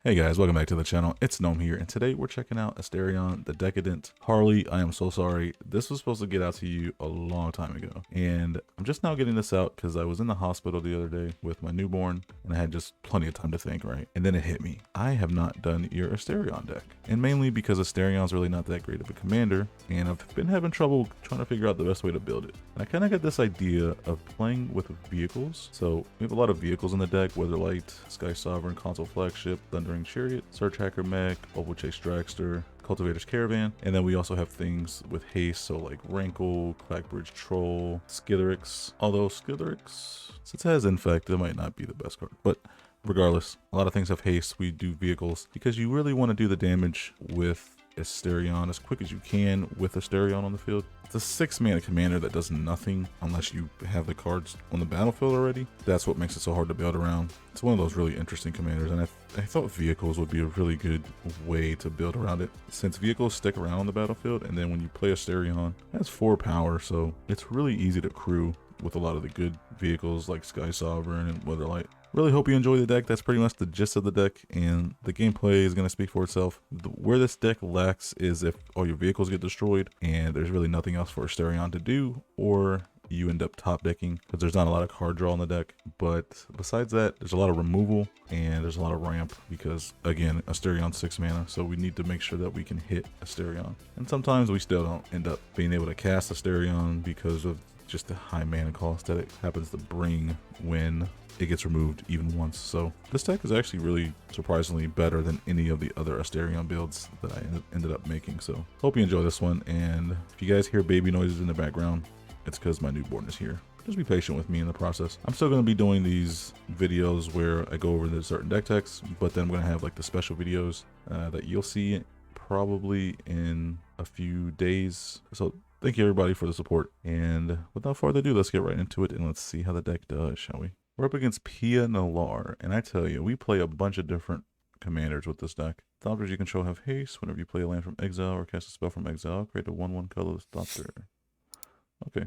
Hey guys, welcome back to the channel. It's Gnome here, and today we're checking out Astarion, the Decadent. Harley, I am so sorry. This was supposed to get out to you a long time ago, and I'm just now getting this out because I was in the hospital the other day with my newborn, and I had just plenty of time to think, right? And then it hit me. I have not done your Astarion deck, and mainly because Astarion's really not that great of a commander, and I've been having trouble trying to figure out the best way to build it. And I kind of got this idea of playing with vehicles. So we have a lot of vehicles in the deck: Weatherlight, Sky Sovereign, Console Flagship, Thundering Chariot, Search Hacker Mech, Oval Chase Dragster, Cultivator's Caravan, and then we also have things with haste, so like Rankle, Clackbridge Troll, Skitherix. Although Skitherix, since it has Infect, it might not be the best card, but regardless, a lot of things have haste. We do vehicles because you really want to do the damage with Astarion as quick as you can with Astarion on the field. It's a 6-mana commander that does nothing unless you have the cards on the battlefield already. That's what makes it so hard to build around. It's one of those really interesting commanders, and I thought vehicles would be a really good way to build around it, since vehicles stick around on the battlefield, and then when you play Astarion, it has 4 power, so it's really easy to crew with a lot of the good vehicles like Sky Sovereign and Weatherlight. Really hope you enjoy the deck. That's pretty much the gist of the deck, and the gameplay is going to speak for itself. Where this deck lacks is if all your vehicles get destroyed and there's really nothing else for Astarion to do, or you end up top decking because there's not a lot of card draw on the deck. But besides that, there's a lot of removal and there's a lot of ramp because, again, Astarion's 6 mana, so we need to make sure that we can hit Astarion. And sometimes we still don't end up being able to cast Astarion because of just the high mana cost that it happens to bring when it gets removed even once. So this deck is actually really surprisingly better than any of the other Astarion builds that I ended up making. So hope you enjoy this one, and if you guys hear baby noises in the background, it's because my newborn is here. Just be patient with me in the process. I'm still going to be doing these videos where I go over the certain deck techs, but then I'm going to have like the special videos that you'll see probably in a few days. So thank you everybody for the support, and without further ado, let's get right into it and let's see how the deck does, shall we? We're up against Pia Nalaar, and I tell you, we play a bunch of different commanders with this deck. Thopters you control have haste. Whenever you play a land from exile or cast a spell from exile, create a 1/1 colorless Thopter. Okay.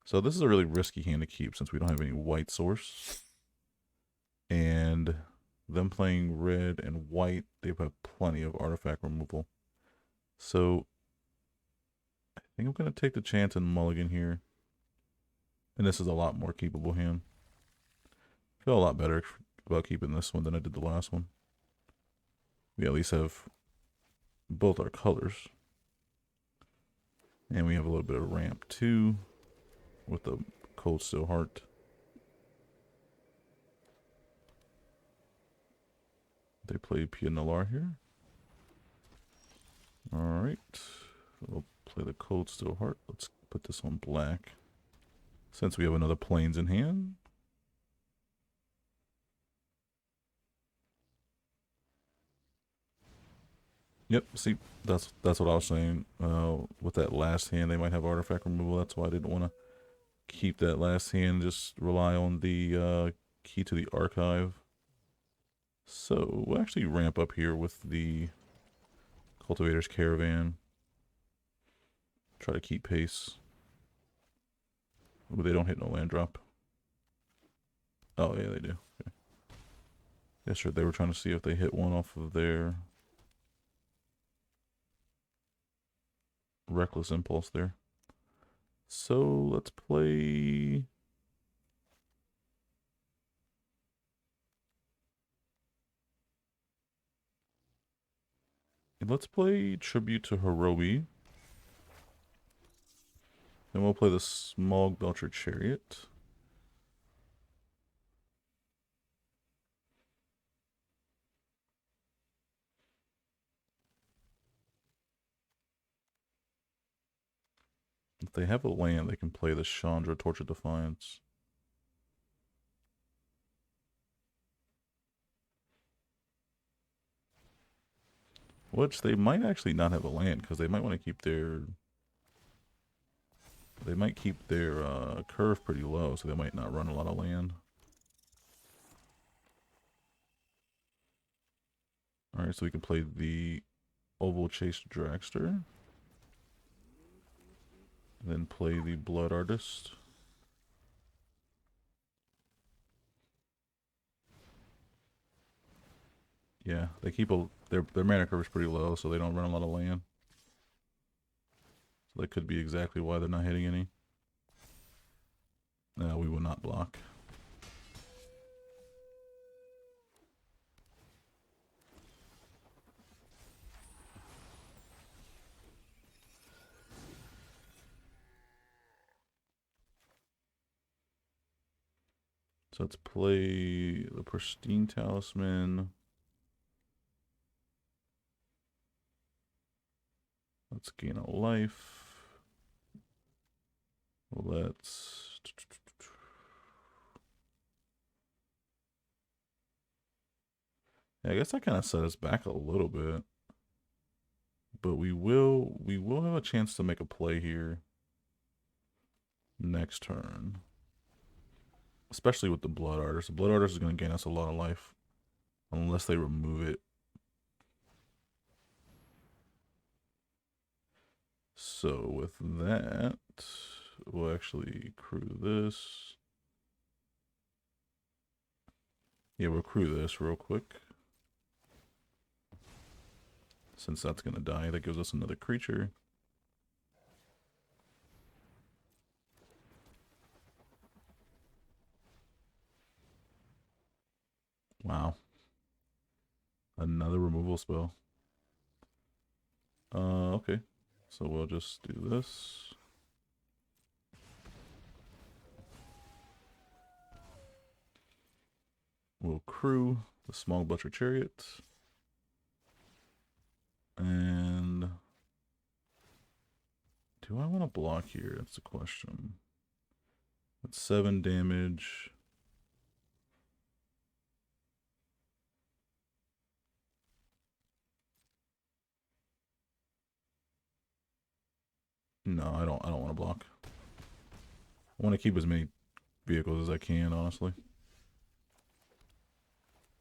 So this is a really risky hand to keep since we don't have any white source. And them playing red and white, they have plenty of artifact removal. So I think I'm going to take the chance and mulligan here. And this is a lot more keepable hand. I feel a lot better about keeping this one than I did the last one. We at least have both our colors. And we have a little bit of ramp too with the Cold Steel Heart. They play Pia Nalaar here. Alright. We'll play the Cold Steel Heart. Let's put this on black, since we have another Plains in hand. Yep, see, that's what I was saying. With that last hand, they might have artifact removal. That's why I didn't want to keep that last hand. Just rely on the key to the archive. So we'll actually ramp up here with the Cultivator's Caravan. Try to keep pace. But they don't hit no land drop. Oh yeah, they do. Okay. Yeah, sure. They were trying to see if they hit one off of their Reckless Impulse there. So let's play. Let's play Tribute to Hirobi. Then we'll play the Smog Belcher Chariot. If they have a land, they can play the Chandra Torch of Defiance. Which they might actually not have a land, because they might want to keep their... They might keep their curve pretty low, so they might not run a lot of land. Alright, so we can play the Oval Chase Dragster. Then play the Blood Artist. Yeah, they keep their mana curve is pretty low, so they don't run a lot of land. So that could be exactly why they're not hitting any. No, we will not block. So let's play the Pristine Talisman. Let's gain a life. Let's... Yeah, I guess that kind of set us back a little bit. But we will have a chance to make a play here next turn. Especially with the Blood Artist. The Blood Artist is going to gain us a lot of life. Unless they remove it. So with that, we'll actually crew this. Yeah, we'll crew this real quick. Since that's going to die, that gives us another creature. Wow. Another removal spell. Okay. So we'll just do this. We'll crew the Small Butcher Chariot. And do I want to block here? That's the question. That's 7 damage. No, I don't want to block. I want to keep as many vehicles as I can, honestly.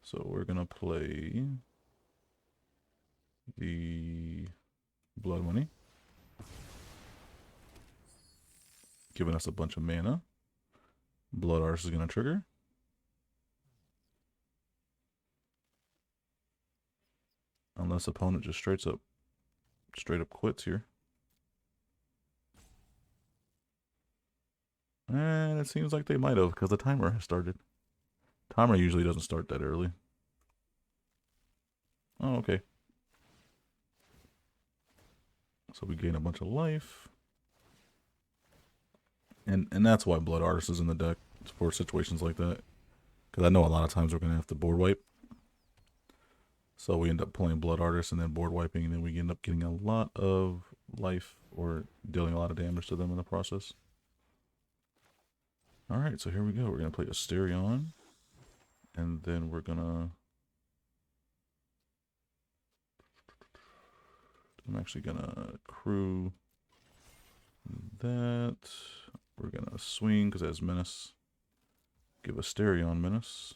So we're gonna play the Blood Money, giving us a bunch of mana. Blood Artist is gonna trigger. Unless opponent just straight up quits here. And it seems like they might have, because the timer has started. Timer usually doesn't start that early. Oh, okay. So we gain a bunch of life. And that's why Blood Artist is in the deck, for situations like that. Because I know a lot of times we're going to have to board wipe. So we end up playing Blood Artist and then board wiping, and then we end up getting a lot of life or dealing a lot of damage to them in the process. Alright, so here we go. We're going to play Astarion. And then we're going to... I'm actually going to crew that. We're going to swing because it has Menace. Give Astarion Menace.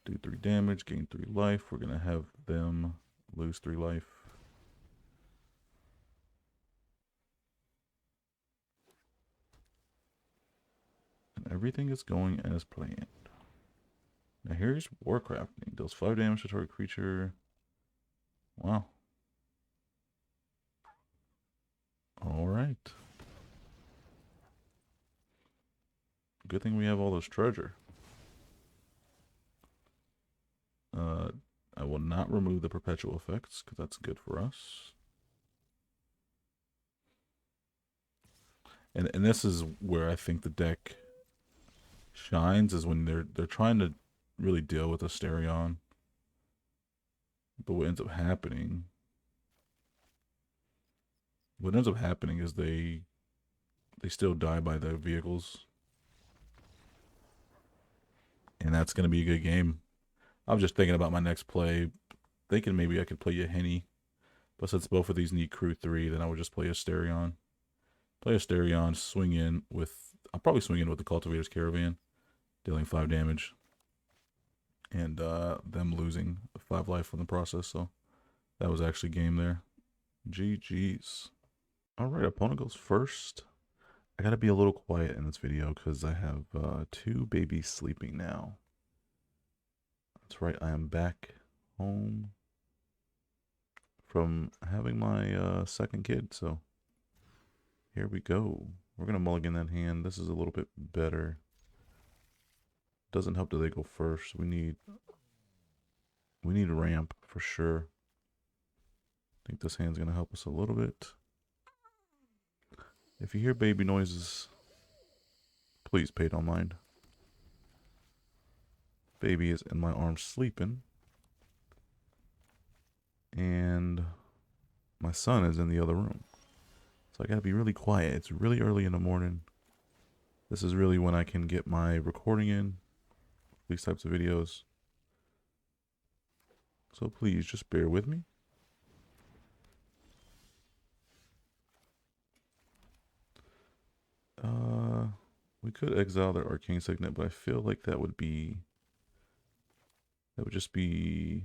Do 3 damage, gain 3 life. We're going to have them lose 3 life. And everything is going as planned. Now here's Warcrafting. Deals 5 damage to target creature. Wow. Alright. Good thing we have all this treasure. I will not remove the perpetual effects because that's good for us. And this is where I think the deck shines, is when they're trying to really deal with Astarion. But what ends up happening is they still die by the vehicles. And that's going to be a good game. I was just thinking about my next play, thinking maybe I could play a Henny. But since both of these need crew 3, then I would just play Astarion. Play Astarion, swing in with... I'll probably swing in with the Cultivator's Caravan, dealing 5 damage. And them losing 5 life from the process, so that was actually game there. GG's. Alright, opponent goes first. I gotta be a little quiet in this video because I have 2 babies sleeping now. That's right, I am back home from having my second kid, so here we go. We're gonna mulligan that hand. This is a little bit better. Doesn't help that they go first. We need ramp for sure. I think this hand's gonna help us a little bit. If you hear baby noises, please pay no mind. Baby is in my arms sleeping. And my son is in the other room. So I gotta be really quiet. It's really early in the morning. This is really when I can get my recording in, these types of videos. So please just bear with me. We could exile their arcane signet, but I feel like that would just be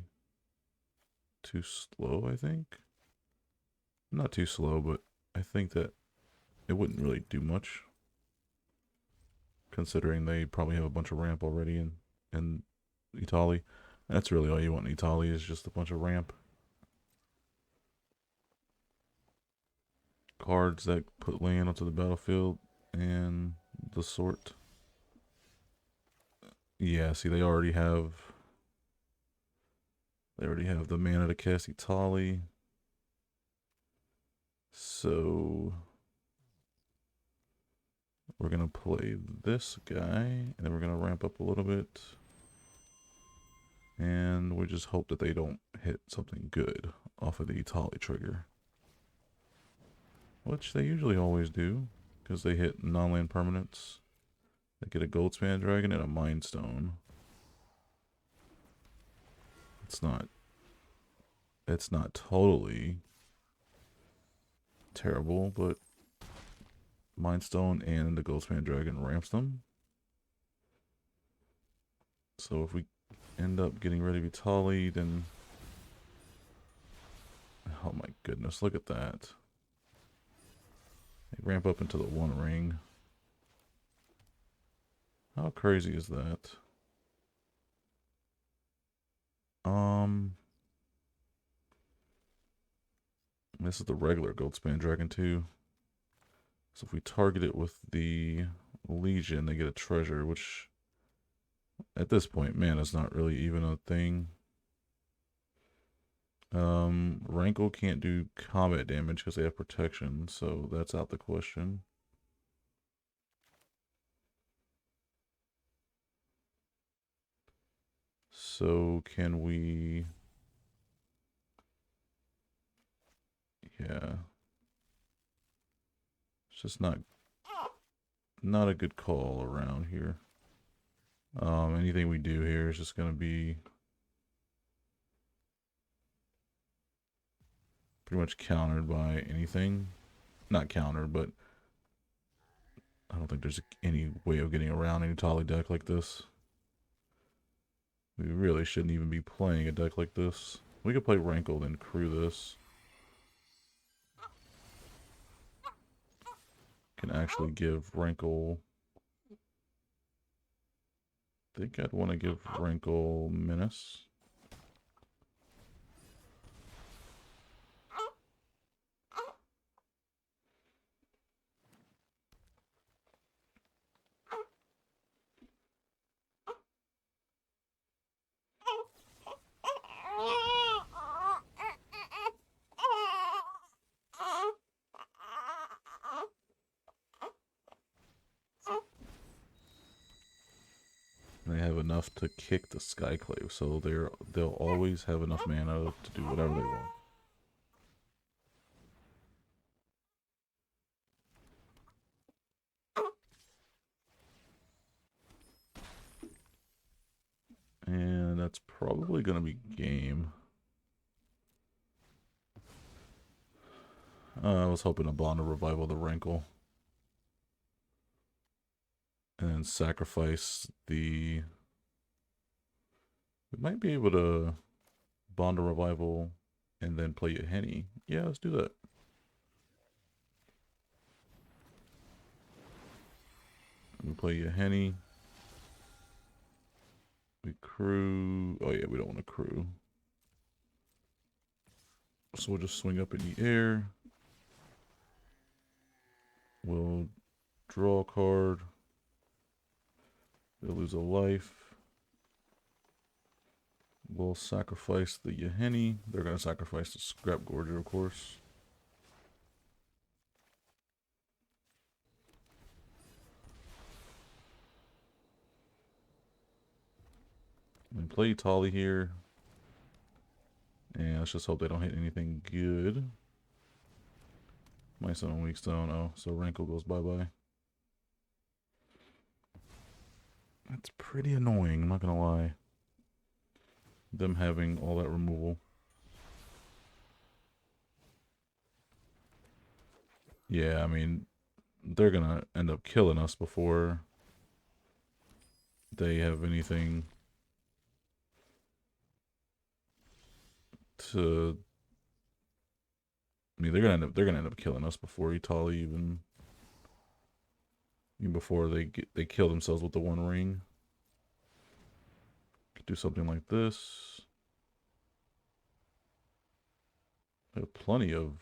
too slow, I think. Not too slow, but I think that it wouldn't really do much, considering they probably have a bunch of ramp already in Etali. That's really all you want in Etali, is just a bunch of ramp. Cards that put land onto the battlefield and the sort. Yeah, see, they already have the mana to cast Etali. So we're gonna play this guy, and then we're gonna ramp up a little bit. And we just hope that they don't hit something good off of the Etali trigger. Which they usually always do, because they hit non-land permanents. They get a Goldspan Dragon and a Mind Stone. It's not totally terrible, but Mind Stone and the Goldspan Dragon ramps them. So if we end up getting rid of Etali, then... Oh my goodness, look at that. They ramp up into the one ring. How crazy is that? This is the regular Goldspan Dragon too. So if we target it with the Legion, they get a treasure, which at this point, man, it's not really even a thing. Rankle can't do combat damage because they have protection, so that's out the question. So can we... Yeah. It's just not a good call around here. Anything we do here is just gonna be pretty much countered by anything. Not countered, but I don't think there's any way of getting around any Etali deck like this. We really shouldn't even be playing a deck like this. We could play Rankle, then crew this. Can actually give Rankle... I think I'd want to give Rankle Menace. They have enough to kick the Skyclave, so they'll always have enough mana to do whatever they want. And that's probably going to be game. I was hoping to Bond a Revival the Rankle. And then sacrifice the... We might be able to Bond a Revival and then play a Henny. Yeah, let's do that. We play a Henny. We crew. Oh yeah, we don't want to crew. So we'll just swing up in the air. We'll draw a card. They'll lose a life. We'll sacrifice the Yahenni. They're going to sacrifice the Scrap Gorger, of course. We play Etali here. And let's just hope they don't hit anything good. Might summon Weak Stone. Oh, so Rankle goes bye-bye. That's pretty annoying, I'm not going to lie. Them having all that removal. Yeah, I mean, they're going to end up killing us before they have anything to... I mean, they're gonna end up killing us before Etali even before they kill themselves with the one ring. Could do something like this. They have plenty of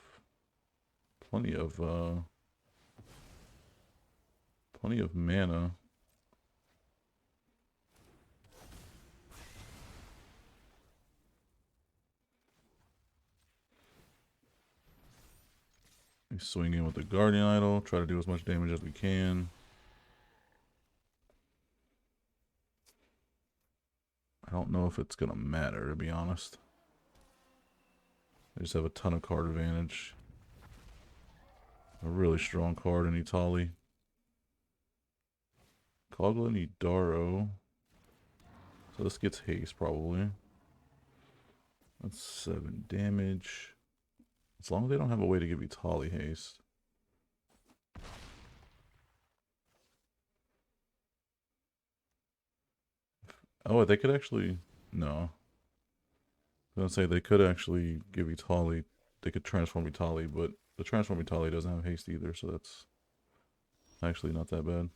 mana. We swing in with the Guardian Idol, try to do as much damage as we can. I don't know if it's gonna matter, to be honest. They just have a ton of card advantage. A really strong card in Etali. Kogla Nidaro. So this gets haste probably. That's 7 damage. As long as they don't have a way to give Etali haste. Oh, they could actually... No. I was gonna say they could actually give Etali... They could transform Etali, but the transform Etali doesn't have haste either, so that's actually not that bad.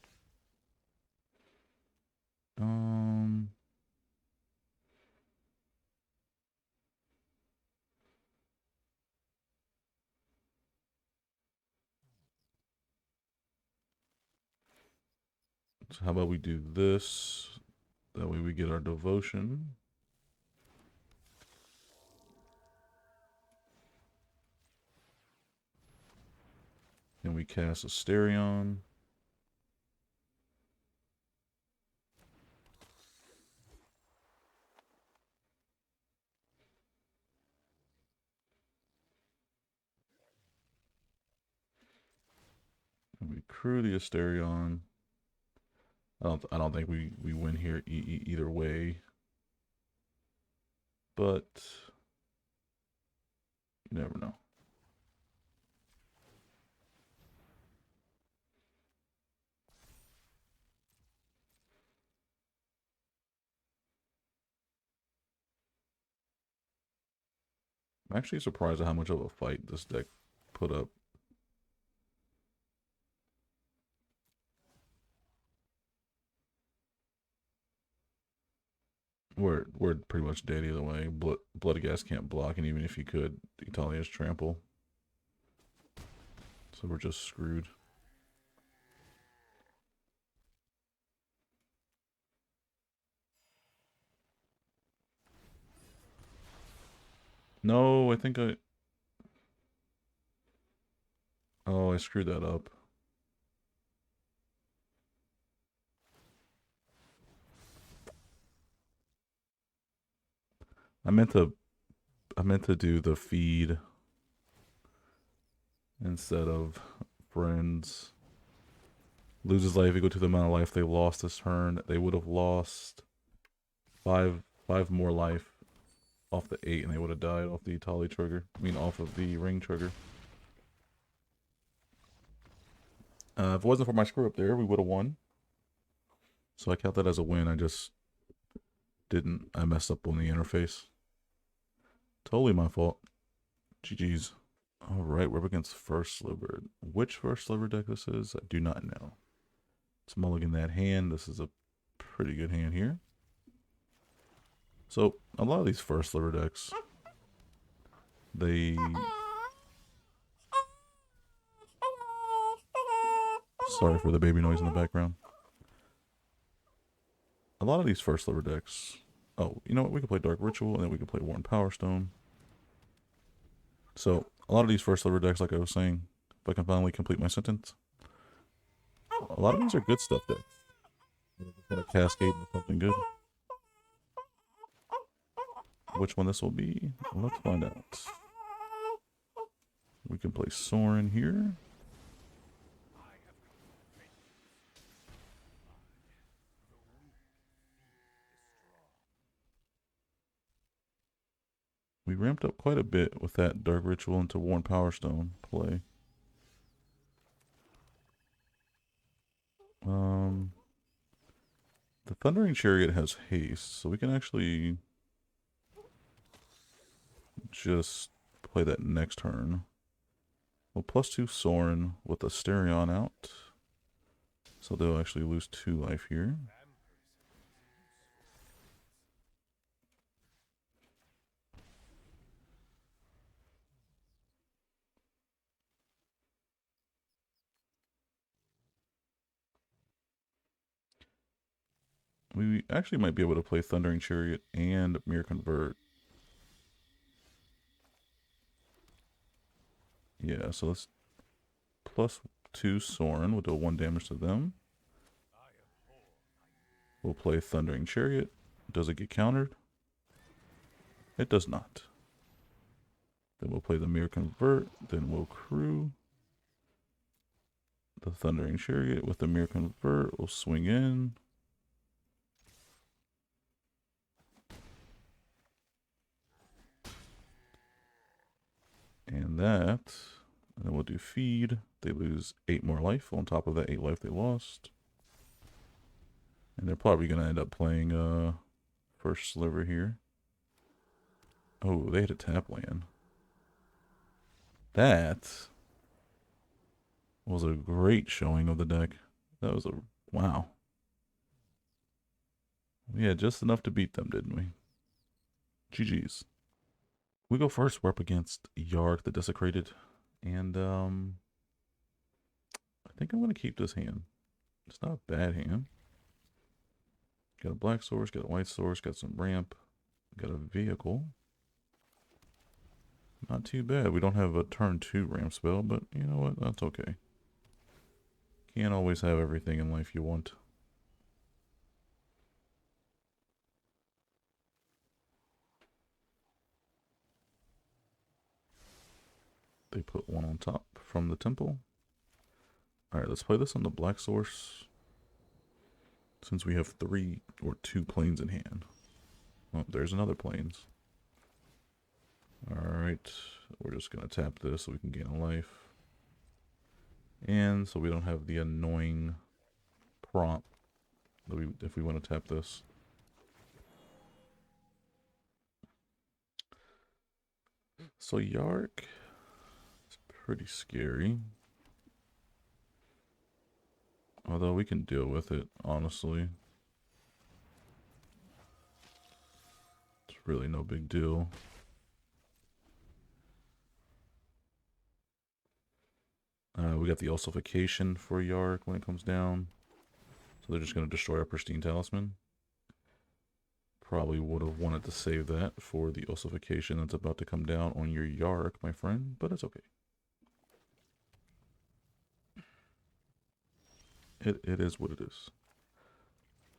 So how about we do this? That way we get our devotion. And we cast Astarion. And we crew the Astarion. I don't think we win here either way. But you never know. I'm actually surprised at how much of a fight this deck put up. We're pretty much dead either way. Bloodghast can't block, and even if he could, Etali has trample. So we're just screwed. No, I think I... Oh, I screwed that up. I meant to do the feed instead of friends. Loses life equal to the amount of life they lost this turn. They would have lost five more life off the 8, and they would have died off the Etali trigger. I mean, off of the ring trigger. If it wasn't for my screw up there, we would have won. So I count that as a win. I just didn't. I messed up on the interface. Totally my fault. GG's. Alright, we're up against First Sliver. Which First Sliver deck this is, I do not know. Let's mulligan that hand. This is a pretty good hand here. So a lot of these first sliver decks, they sorry for the baby noise in the background. A lot of these first sliver decks. Oh, you know what? We can play Dark Ritual and then we can play Worn Power Stone. So a lot of these first sliver decks, like I was saying, if I can finally complete my sentence, a lot of these are good stuff decks. I just want to cascade into something good. Which one this will be? Let's find out. We can play Soren here. We ramped up quite a bit with that Dark Ritual into Worn Power Stone play. The Thundering Chariot has haste, so we can actually just play that next turn. Well, +2 Soren with Astarion out. So they'll actually lose 2 life here. We actually might be able to play Thundering Chariot and Mirror Convert. Yeah, so let's +2 Soren. We'll do 1 damage to them. We'll play Thundering Chariot. Does it get countered? It does not. Then we'll play the Mirror Convert. Then we'll crew the Thundering Chariot with the Mirror Convert. We'll swing in. And that. And then we'll do feed. They lose 8 more life on top of that 8 life they lost. And they're probably going to end up playing First Sliver here. Oh, they had a tap land. That was a great showing of the deck. That was a wow. We had just enough to beat them, didn't we? GG's. We go first. We're up against Yarok the Desecrated. And I think I'm going to keep this hand. It's not a bad hand. Got a black source, got a white source, got some ramp, got a vehicle. Not too bad. We don't have a turn 2 ramp spell, but you know what? That's okay. Can't always have everything in life you want. They put 1 on top from the temple. Alright, let's play this on the black source. Since we have 3 or 2 planes in hand. Oh, there's another planes. Alright, we're just going to tap this so we can gain a life. And so we don't have the annoying prompt that if we want to tap this. So Yarok is pretty scary. Although we can deal with it, honestly. It's really no big deal. We got the ossification for Yarok when it comes down. So they're just going to destroy our Pristine Talisman. Probably would have wanted to save that for the ossification that's about to come down on your Yarok, my friend, but it's okay. It is what it is.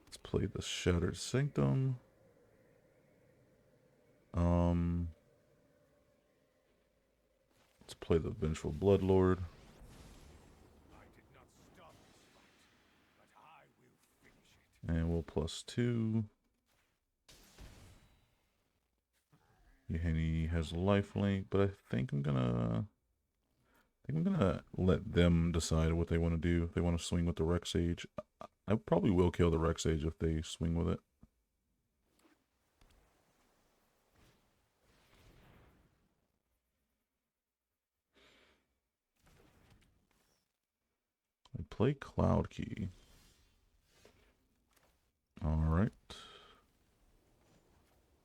Let's play the Shattered Sanctum. Let's play the Vengeful Bloodlord. And we'll +2. He has lifelink, but I think I'm gonna let them decide what they want to do. If they want to swing with the Rex Sage, I probably will kill the Rex Sage if they swing with it. I play Cloud Key. All right.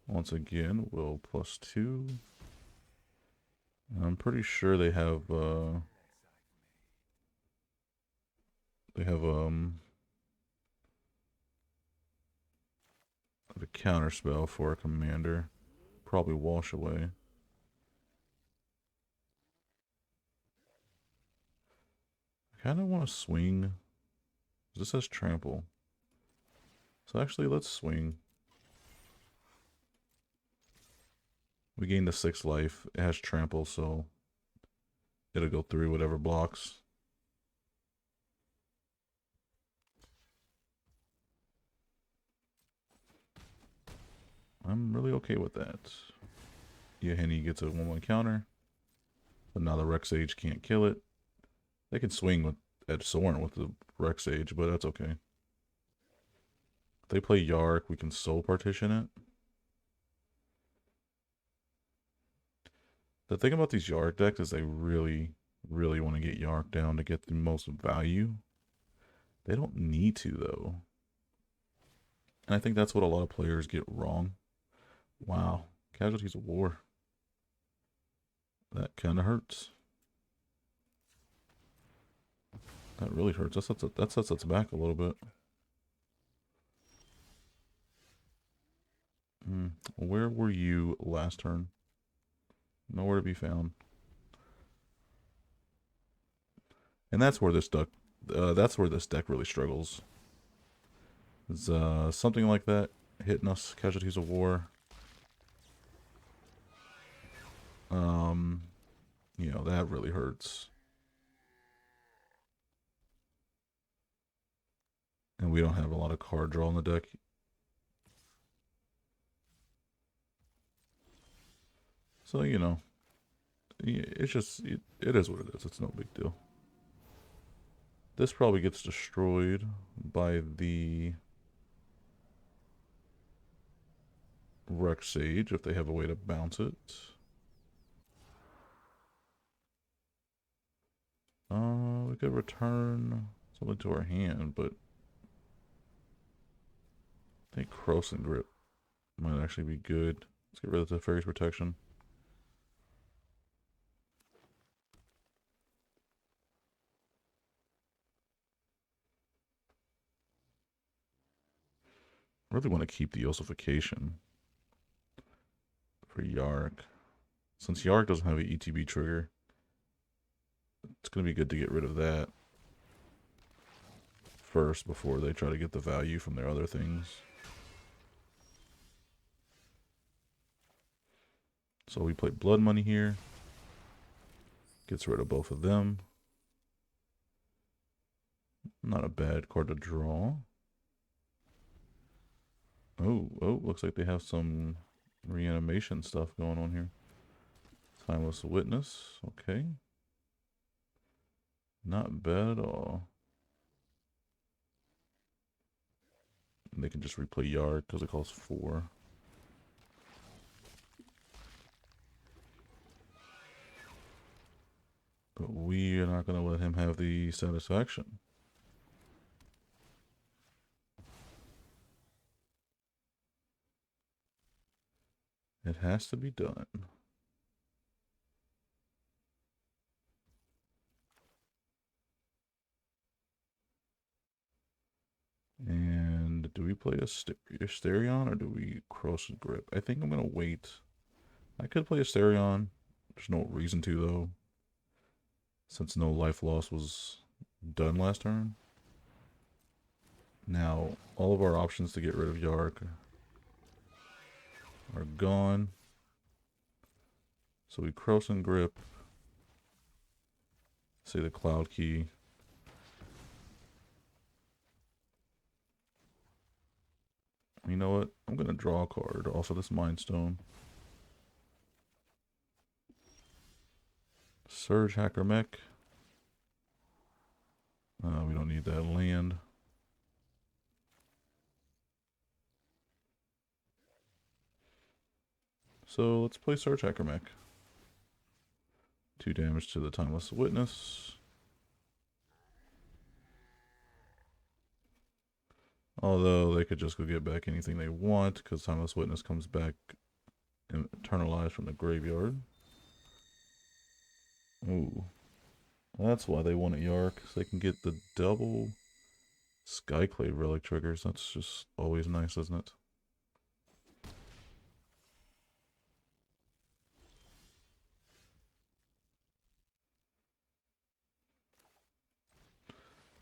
Once again, will +2. I'm pretty sure they have a counter spell for a commander. Probably wash away. I kind of want to swing. This says trample. So actually, let's swing. We gained a 6 life. It has trample, so it'll go through whatever blocks. I'm really okay with that. Yahenni gets a 1/1 counter. But now the Rex Sage can't kill it. They can swing with at Soren with the Rex Sage, but that's okay. If they play Yarok, we can soul partition it. The thing about these Yarok decks is they really, really want to get Yarok down to get the most value. They don't need to, though. And I think that's what a lot of players get wrong. Wow. Casualties of War. That kind of hurts. That really hurts. That sets us back a little bit. Where were you last turn? Nowhere to be found. And that's where this deck really struggles. Is something like that hitting us, Casualties of War. You know, that really hurts. And we don't have a lot of card draw in the deck. So, you know, it's just, it is what it is. It's no big deal. This probably gets destroyed by the Rex Sage if they have a way to bounce it. We could return something to our hand, but I think Cross and Grip might actually be good. Let's get rid of the Fairy's Protection. I really want to keep the Ossification for Yarok. Since Yarok doesn't have an ETB trigger, it's going to be good to get rid of that first before they try to get the value from their other things. So we play Blood Money here. Gets rid of both of them. Not a bad card to draw. Oh, looks like they have some reanimation stuff going on here. Timeless Witness, okay. Not bad at all. And they can just replay Yarok because it costs 4. But we are not going to let him have the satisfaction. It has to be done. And do we play Astarion or do we Cross and Grip? I think I'm going to wait. I could play Astarion. There's no reason to, though, since no life loss was done last turn. Now, all of our options to get rid of Yarok are gone. So we Cross and Grip. Say the Cloud Key. You know what? I'm going to draw a card off of this Mind Stone. Surge Hacker Mech. We don't need that land. So let's play Surge Hacker Mech. 2 damage to the Timeless Witness. Although they could just go get back anything they want because Timeless Witness comes back internalized from the graveyard. Ooh. That's why they want a Yarok, so they can get the double Skyclave Relic triggers. That's just always nice, isn't it?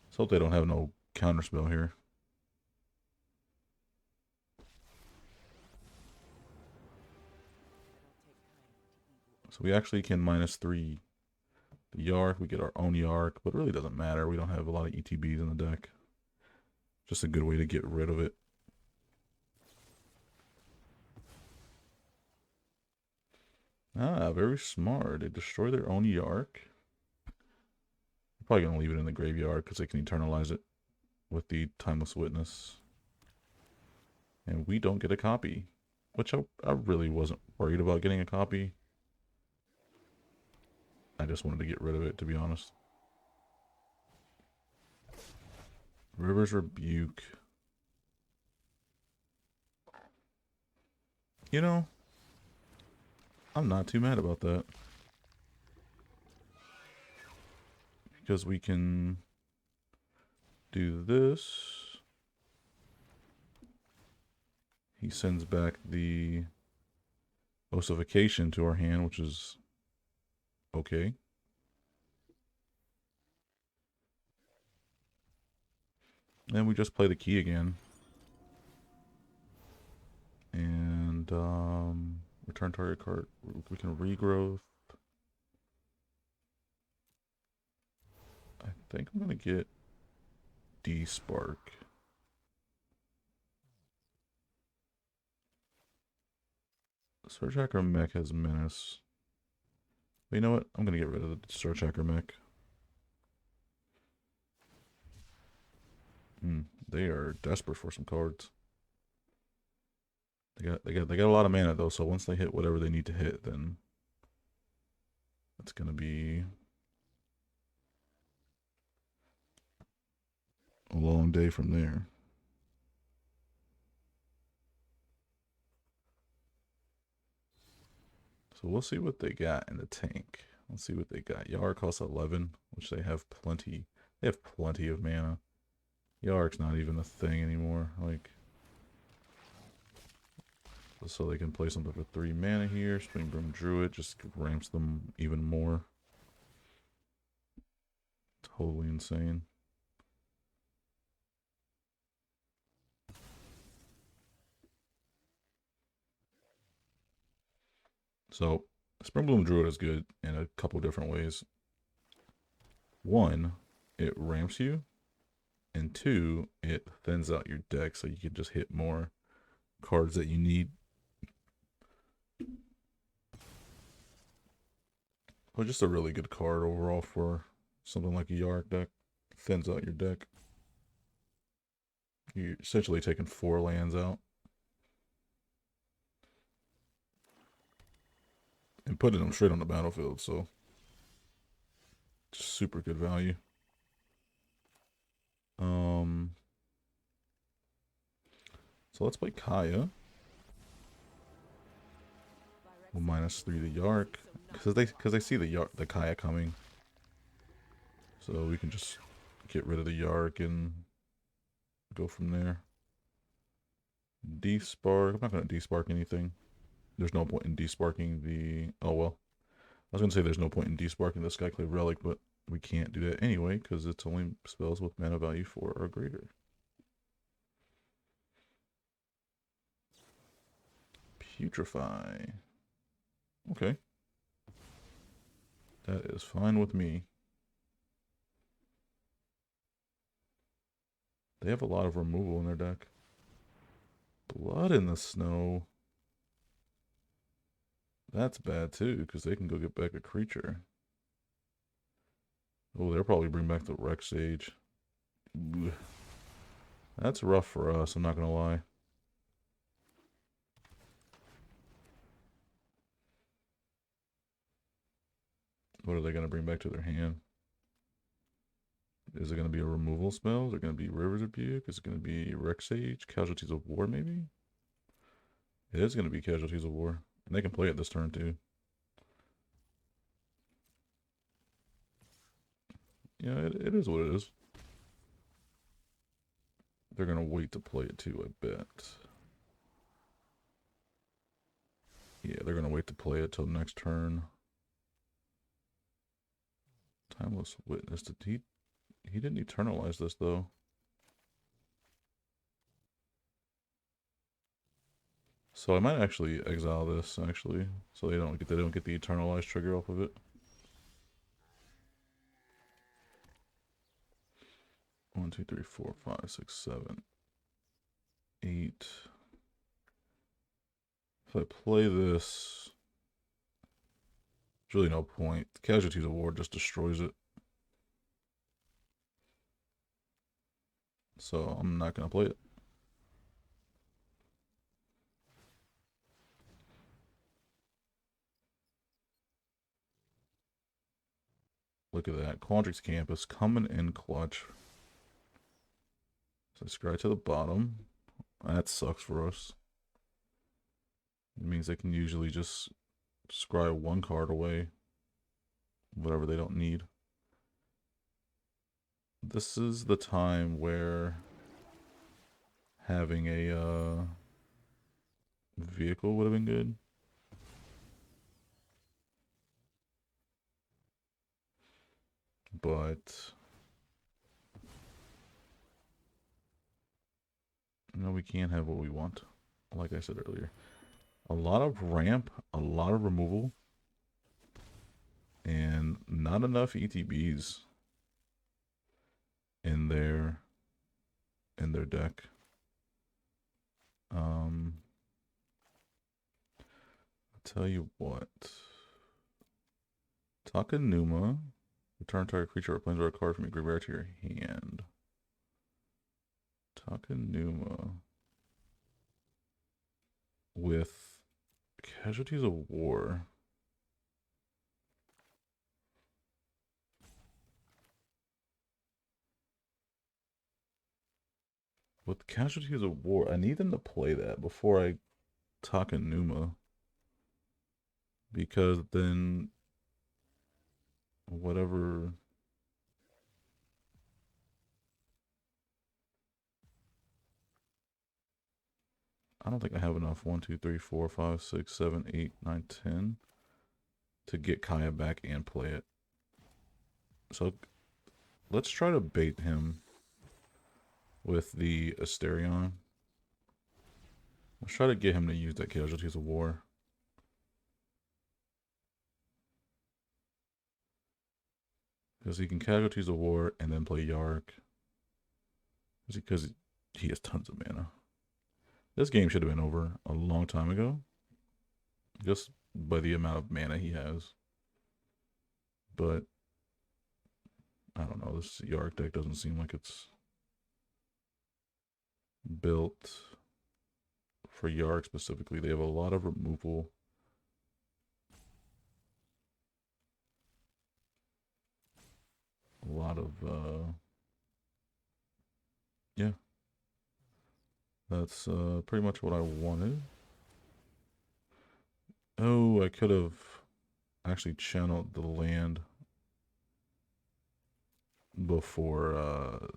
Let's hope they don't have no counterspell here. So we actually can -3 the Yarok. We get our own Yarok, but it really doesn't matter. We don't have a lot of ETBs in the deck. Just a good way to get rid of it. Ah, very smart. They destroy their own Yarok. They're probably going to leave it in the graveyard because they can eternalize it with the Timeless Witness. And we don't get a copy, which I really wasn't worried about getting a copy. I just wanted to get rid of it, to be honest. River's Rebuke. You know, I'm not too mad about that. Because we can do this. He sends back the ossification to our hand, which is okay. Then we just play the key again. And return target card. We can regrowth. I think I'm going to get D-Spark. Search Hacker Mech has Menace. But you know what? I'm going to get rid of the Search Hacker Mech. They are desperate for some cards. They got a lot of mana though, so once they hit whatever they need to hit, then it's gonna be a long day from there. So we'll see what they got in the tank. Let's see what they got. Yarok costs 11, which they have plenty. They have plenty of mana. Yarok's not even a thing anymore. Like, so they can play something for 3 mana here. Spring Broom Druid just ramps them even more. Totally insane. So, Spring Bloom Druid is good in a couple different ways. One, it ramps you, and two, it thins out your deck so you can just hit more cards that you need. Well, just a really good card overall for something like a Yarok deck. Thins out your deck. You're essentially taking 4 lands out and putting them straight on the battlefield, so just super good value. So let's play Kaya. We'll -3 the Yarok because they see the Kaya coming, so we can just get rid of the Yarok and go from there. Despark. I'm not going to despark anything. There's no point in desparking the. Oh well, I was going to say there's no point in desparking the Skyclave Relic, but we can't do that anyway because it's only spells with mana value 4 or greater. Putrefy. Okay. That is fine with me. They have a lot of removal in their deck. Blood in the Snow. That's bad too, because they can go get back a creature. Oh, they'll probably bring back the Rex Sage. Ugh. That's rough for us, I'm not going to lie. What are they going to bring back to their hand? Is it going to be a removal spell? Is it going to be River's Rebuke? Is it going to be Rex Sage? Casualties of War, maybe? It is going to be Casualties of War. And they can play it this turn, too. Yeah, it is what it is. They're going to wait to play it, too, I bet. Yeah, they're going to wait to play it till next turn. Timeless Witness. He didn't eternalize this, though. So I might actually exile this, actually, so they don't get the eternalized trigger off of it. One, two, three, four, five, six, 7, 8. If I play this, there's really no point. The Casualties of War just destroys it. So I'm not gonna play it. Look at that. Quandrix Campus coming in clutch. So scry to the bottom. That sucks for us. It means they can usually just scry one card away. Whatever they don't need. This is the time where having a vehicle would have been good. But no, we can't have what we want. Like I said earlier. A lot of ramp, a lot of removal, and not enough ETBs in their deck. I'll tell you what. Takanuma. Return target creature or planeswalker card from your graveyard to your hand. Takanuma. With Casualties of War. With Casualties of War, I need them to play that before I Takanuma. Because then whatever. I don't think I have enough. 1, 2, 3, 4, 5, 6, 7, 8, 9, 10 to get Kaya back and play it. So let's try to bait him with the Astarion. Let's try to get him to use that Casualties of War. Because he can Casualties of War and then play Yarok. Because he has tons of mana. This game should have been over a long time ago. Just by the amount of mana he has. But I don't know. This Yarok deck doesn't seem like it's built for Yarok specifically. They have a lot of removal. A lot of, yeah. That's pretty much what I wanted. Oh, I could have actually channeled the land before,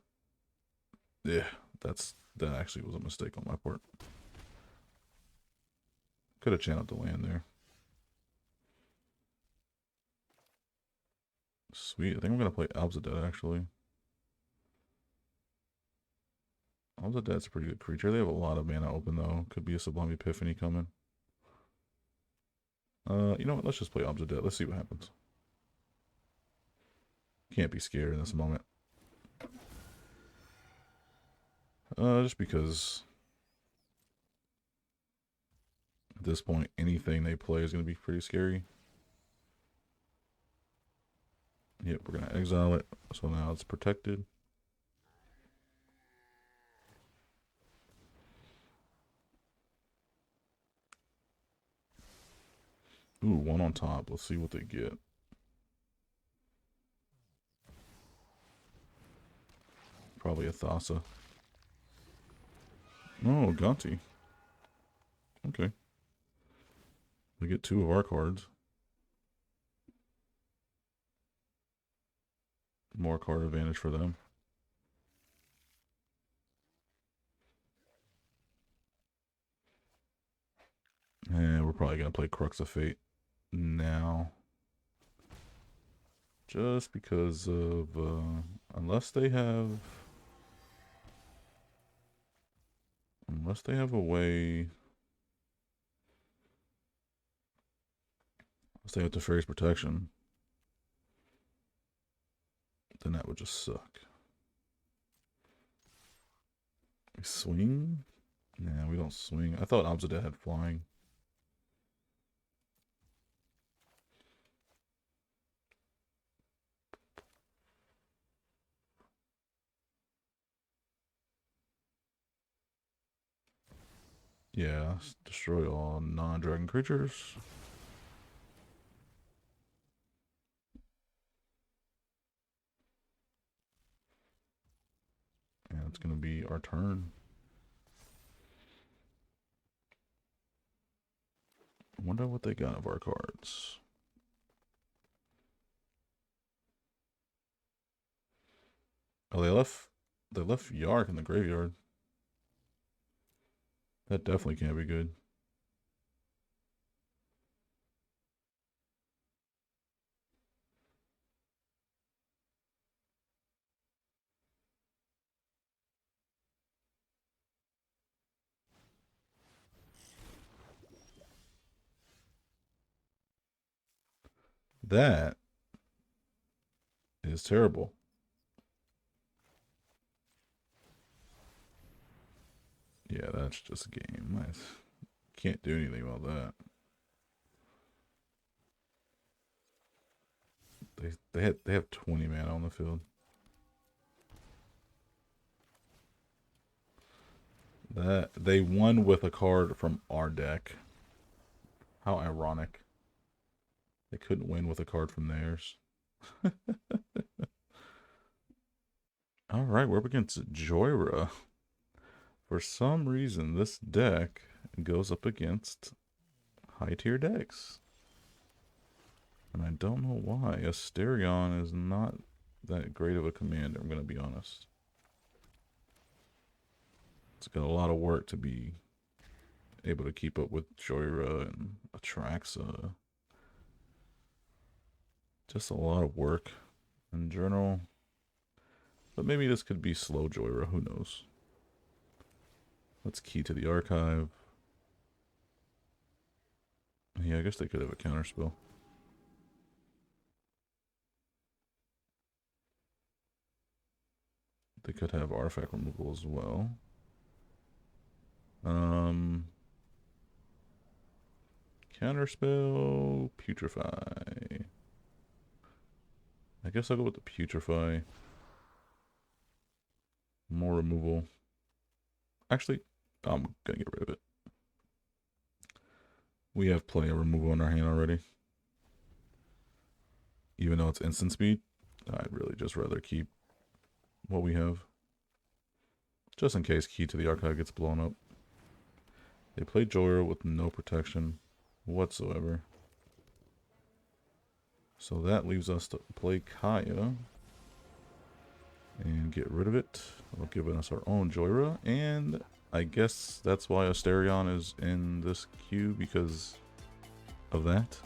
yeah, that actually was a mistake on my part. Could have channeled the land there. Sweet. I think I'm going to play Alzadad, actually. Alzadad's a pretty good creature. They have a lot of mana open, though. Could be a Sublime Epiphany coming. You know what? Let's just play Alzadad. Let's see what happens. Can't be scared in this moment. Just because at this point, anything they play is going to be pretty scary. Yep, we're going to exile it. So now it's protected. Ooh, one on top. Let's see what they get. probably a Thassa. Oh, Gonti. Okay. We get 2 of our cards. More card advantage for them. And we're probably going to play Crux of Fate now. Just because of, unless they have a way, unless they have Teferi's Protection, then that would just suck. We swing? Nah, we don't swing. I thought Obsidian had flying. Yeah, destroy all non-dragon creatures. And it's going to be our turn. I wonder what they got of our cards. Oh, they left Yarok in the graveyard. That definitely can't be good. That is terrible. Yeah, that's just a game. I can't do anything about that. They have 20 mana on the field. That they won with a card from our deck. How ironic. They couldn't win with a card from theirs. All right, we're up against Jhoira. For some reason, this deck goes up against high tier decks. And I don't know why. Astarion is not that great of a commander, I'm going to be honest. It's got a lot of work to be able to keep up with Jhoira and Atraxa. Just a lot of work in general. But maybe this could be slow Jhoira, who knows. Let's key to the archive. Yeah, I guess they could have a counterspell. They could have artifact removal as well. Counterspell, putrefy. I guess I'll go with the putrefy. More removal. Actually, I'm gonna get rid of it. We have plenty of removal in our hand already. Even though it's instant speed, I'd really just rather keep what we have. Just in case Key to the Archive gets blown up. They play Jhoira with no protection whatsoever. So that leaves us to play Kaya. And get rid of it. It'll give us our own Jhoira. And I guess that's why Astarion is in this queue, because of that.